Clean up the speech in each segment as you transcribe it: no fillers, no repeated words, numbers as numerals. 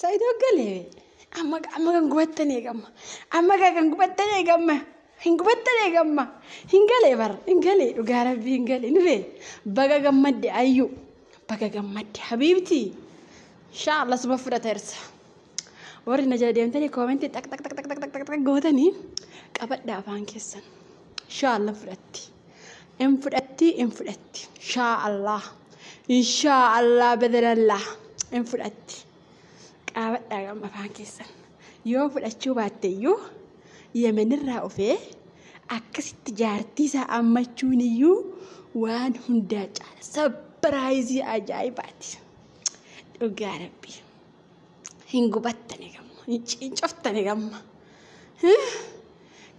Saidoo galee amma kan gubattanii gamma amma kan gubattanii gamma hin gubattanii gamma hin galee bar hin galee dhugaa rabbii hin galee nufe baga gammadde ayyu baga gammadde habibti inshallah suba fudhata irsa warri na jala deemtanii koomenti tak gootanii qabadha afaan keessan inshallah fudhatti in fudhatti inshallah badalallah in fudhatti qabadha gam afaan keessan yoo fudhachuu baatteyyuu yemenirraa ofee akkasitti jaartii isaa ammachuun iyyuu waan hundaa caala sabbraayizii ajaa'ibaati dhugaa rabbii hin gubattanii gamma hin cincoftanii gamma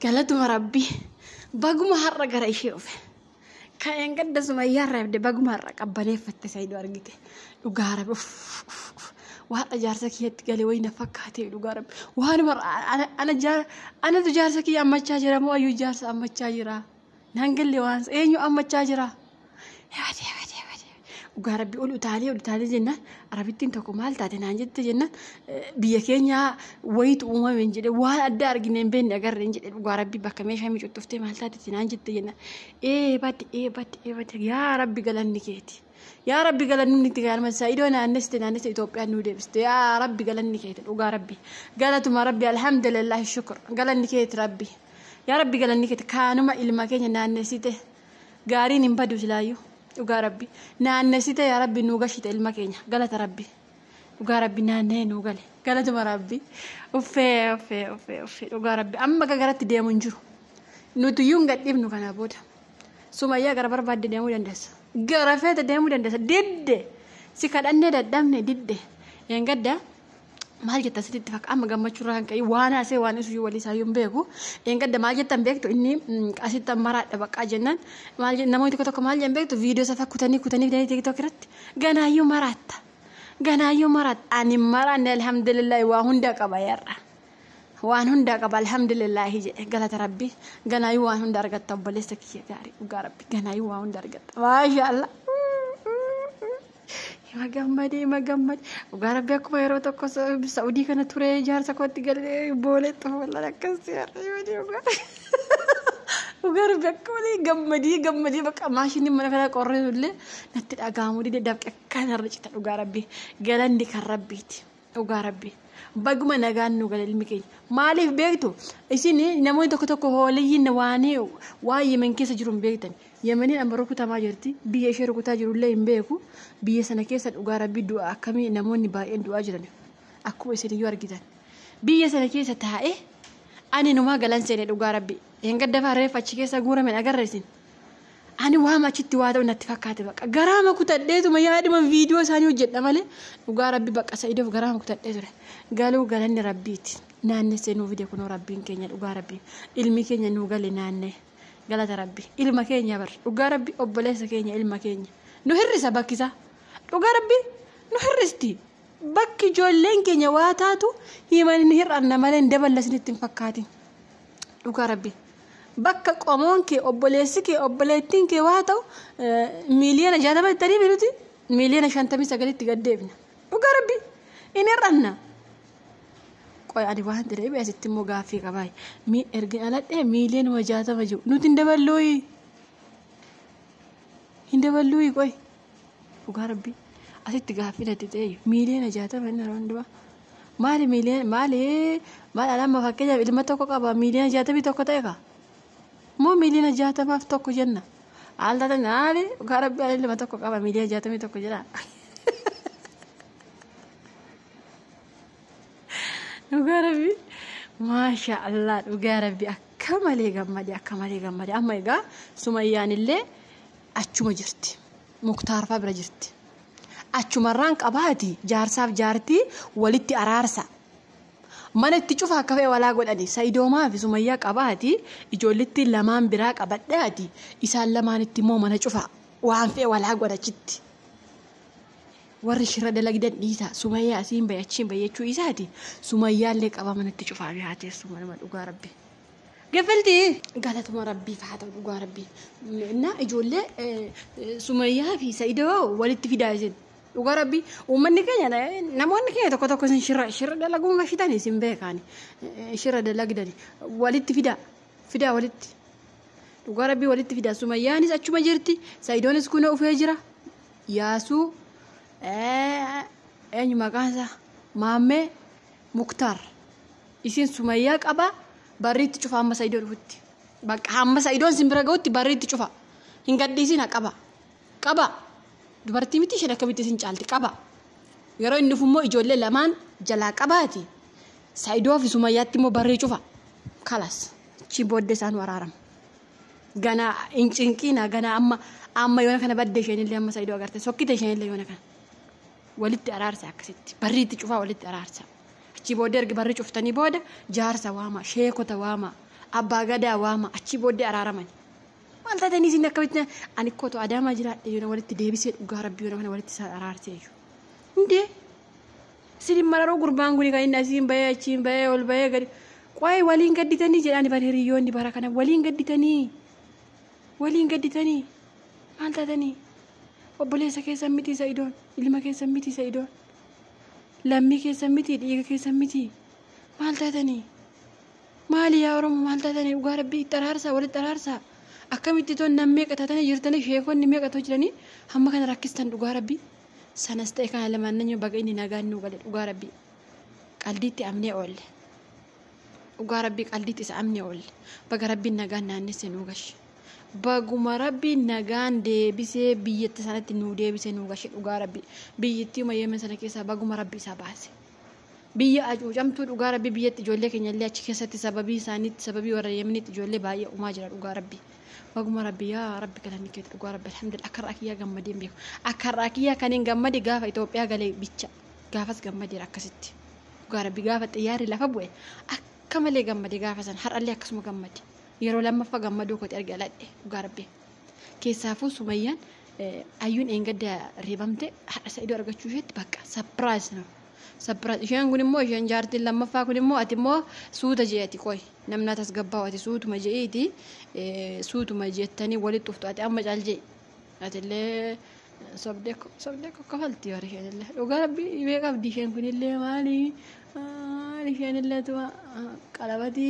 galatuma rabbii baguma har'a gara ishee ofe kan gadda Sumayyaarraa ibde baguma har'a qabbaneeffatte Saidoo argite dhugaa rabbii waan jaarsa kiyatti galee wayna fakkaatee dhugaa rabbii waan mar ana jaarsa kiyya ammachaa jira moo ayyuu jaarsa ammachaa jira naan galle waan eenyu ammachaa jira dhugaa rabbii ol utaalee jennaan arabittiin tokko maal taate naan jette jennaan biyya keenya wayitu uumame hin jedhe waan adda argine hin beekne agarre hin jedhe dhugaa rabbii bakka meeshaa micuutuftee maal taate naan jette jennaan badde yaa rabbi galanni keeti yaa rabbi galanni keeti gaalma Saidoo naanneste Itoophiyaan nu deebiste yaa rabbi galanni keeti dhugaa rabbii galatuma rabbi alhamdulillah shukr galanni keeti rabbi yaa rabbi galanni keeti kaanuma ilma keenya naannesite gaariin hin badu silaayyuu dhugaa rabbi naannesite yaa rabbi nu gashite ilma keenya galata rabbi dhugaa rabbi naannee nu gale galatuma rabbi uffee dhugaa rabbi amma garatti deemu hin jiru nuti iyyuu hin gadhiifnu kana booda Sumayyaa gara barbaadde deemuu dandeessa gara feete deemuu dandeessa didde si kadhannee dadhabne didde gadda maal jetta sitti fakka amma gammachuurraa kan ka'e waan haasee waan isu walii isaa hin beeku gadda maal jettan beektu inni asitti maraadha baqqaa jennaan maal namoonni tokko maal jedhan beektu viidiyoo safa kutanii TikTok irratti ganaayyuu maraata ani maraanne alhamdulillah waa hunda qaba yarra waan hunda qaba alhamdulillah jedhe galata rabbi ganaayyuu waan hunda argatta obboleessa kiyya gaarii dhugaa rabbi ganaayyuu waan hunda argatta maashaallah magammade dhugaa rabbi akkuma yeroo tokko Saudii kana ture jaarsa kootti galee boolee xoola akkasii dhugaa rabbi akkuma gammadii bakka maashinii mana kana qorreessullee natti dhagahamuu dide dabqe kanarra cita dhugaa rabbi galanni kan rabbiiti dhugaa rabbi baguma nagaan nu gale ilmi keenya maaliif beektu isin namoonni tokko hooliyyiin waa Yemen keessa jiru hin beektan Yemeniin amma rukutamaa jirti biyya ishee rukutaa jirullee hin beeku biyya sana keessa dhugaa rabbii du'a akkamii namoonni baay'een du'aa jiran akkuma isin iyyuu argitan biyya sana keessa taa'e ani numaa galan seene dhugaa rabbii gadda faarreef achi keessa guurame agarra isin ani waa machitti waa ta'u natti fakkaate bakka garaama kutadheetuma yaaduma viidiyoo isaanii hojjedha malee dhugaa rabbii bakka Saidoof garaama kutadhee ture galuu galanni rabbiiti naannessee nuu fide kunoo rabbiin keenya dhugaa rabbii ilmi keenya nuu gale naannee galata rabbi ilma keenya bar dhugaa rabbi obboleessa keenya ilma keenya nu hirrisa bakkisa dhugaa rabbi nu hirristi bakki ijoolleen keenya waa taatu himan hin hir'anna malee daballasinitti hin fakkaatin dhugaa rabbi bakka qomoon kee obboleessi kee obboleettiin kee waa ta'u miiliyoona 60 itti minuti miiliyoona 59 itti gaddeebina dhugaa rabbi hin hir'anna qoy ani waan dire beesitti immoo gaaffii qabaay mi erga aladhee miiliyoona 60 jiru nuti hin daballuuyi qoy dhugaa rabbi asitti gaaffii natti ta'e miiliyoona 60 inni roonduba maali alama fakkeenyaaf ilma tokko qaba miiliyoona 61 ta'e ka moo miiliyoona 60 tokko jenna alta naali dhugaa rabbi ilma tokko qaba miiliyoona 61 jedha dhugaa rabbi maashaallah dhugaa rabbi akka malee gammade amma egaa Sumayyaan illee achuma jirti Muktaar faa bira jirti achumarraan qabaati jaarsaaf jaartii walitti araarsa mana itti cufa akka fe'e walaa godhani Saidoomaa fi Sumayyaa qabaati ijoollitti lamaan biraa qabadhaati isaan lamaanitti immoo mana cufa waan fe'e walaa godhachitti warri shirra dalagdan dhiisa Sumayyaa asiin bayachiin bayachuu isaati Sumayyaallee qaba mana itti cufaa fi haateessu mana dhugaa rabbi قفلتي قالت ما ربي فحت دوغا ربي إنها إجولة سمية في سيدو ولد في دايزن دوغا ربي ومن كان نمون كان تكو سن شر دلا قوم شيطاني سمبه كاني شر دلا قدني ولد في دا ولد دوغا ربي ولد في دا سمية نس أشوف جرتي سيدون سكونه في هجرة ياسو أني ما كان مامة مختار يصير سمية أبا بريت تشوف هم سيدون فوتي بق هم سيدون سمبرا قوتي بريت تشوفها هنقدي سينا كبا دبرتي متي شنا كبيتي سنجالتي كبا يرى إنه فمو يجول لمان جلا كباتي سيدون في سمياتي مو بريت تشوفها خلاص شي بود سان ورارم غنا إنكينا غنا أما يونا كنا بدي شيء اللي هم سيدون قرتي سوكي شيء اللي يونا كان ولدت أرارسا كسيت بريت تشوفها ولدت أرارسا أشي بودر بري شفتني بودا جارسا واما شيكو تواما أبا غدا واما أشي بودر أرارمني ما أنت تاني زين كبتنا أنا كوتو أداما جرا يونا ولدت ديبسي وقارب يونا كنا ولدت أرارسا يجو إنتي سيرين مرارو قربان غني كاين ناسين بايا أشين بايا ولا بايا غري كواي ولين قدي تاني جراني بريريون دي باراكنا ولين قدي تاني ما أنت تاني وبليس كيسا ميتي سيدون اللي ما كيسا ميتي سيدون لمي كيسا ميتي ديغا كيسا ميتي مال تاتني مالي يا ورم مال تاتني وغاربي ترارسا ولد ترارسا أكملتي تون نمي كتاتني جرتني شيخون نمي كتوجرني هم كان راكستان وغاربي سنستيك على لما ننيو بقيني نغان نوغالد وغاربي قلديتي أمني أول وغاربي قلديتي سأمني أول بغاربي نغان نانسي نوغاش baguma rabbi nagaan deebisee biyyatti sanatti nu deebisee nu gashee dhugaa rabbi biyyatti uma yemen sana keessa baguma rabbi isa baase biyya ajuujamtuu dhugaa rabbi biyyatti ijoollee keenya illee achi keessatti sababii isaaniitti sababii warra yemenitti ijoollee baay'ee umaa jira dhugaa rabbi baguma rabbi yaa rabbi galanni keetti dhugaa rabbi alhamdulillah akka raakiyyaa gammadee beeku akka raakiyyaa kanneen gammade gaafa Itoophiyaa galee bicha gaafas gammadee akkasitti dhugaa rabbi gaafa xiyyaarri lafa bu'e akka malee gammade gaafa san har'allee akkasuma gammade yeroo lammaffaa gammadoo kooti argaladhe dhugaa rabbi keessaafuu sumayyaan ayyuun eengadda reebamte hadha Saidoo argachuu isheetti bakka surprise isheen kun immoo isheen jaartiin lammaffaa kun immoo ati immoo suuta jeeti qoy namna tasgabbaa ati suutuma jeeti suutuma jettanii walitti uftu ati amma caalje ati illee sobdeko kafalti war isheen illee dhugaa rabbi ibee qabdi isheen kun illee maali isheen illee tuma qalabati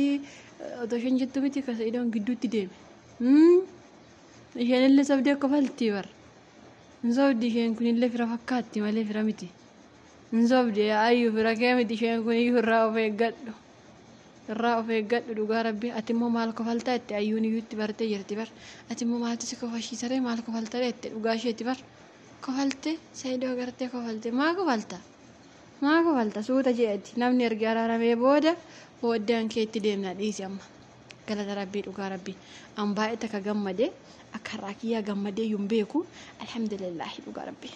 otoshen jettu miti ka Saidoon gidduutti deeme isheen illee sobdeko kafalti war nsobdi isheen kun illee fira fakkaatti malee fira miti nsobdi ayyu fira kee miti isheen kun iyyuu irraa of eeggadhu dhugaa rabbi ati immoo maal kafaltaa itti ayyuun iyyuutti bartee jirti bar ati immoo maaltu si kofashiisaree maal kofaltaa itti dhugaa isheetti bar kofalte Saidoo gartee kofalte maa kofalta suuta jeeti namni erga araaramee booddaan keetti deemna dhiisi amma galata rabbii dhugaa rabbii an baay'ee takka gammade akka raakiyyaa gammadee yuun beeku alhamdulillah dhugaa rabbii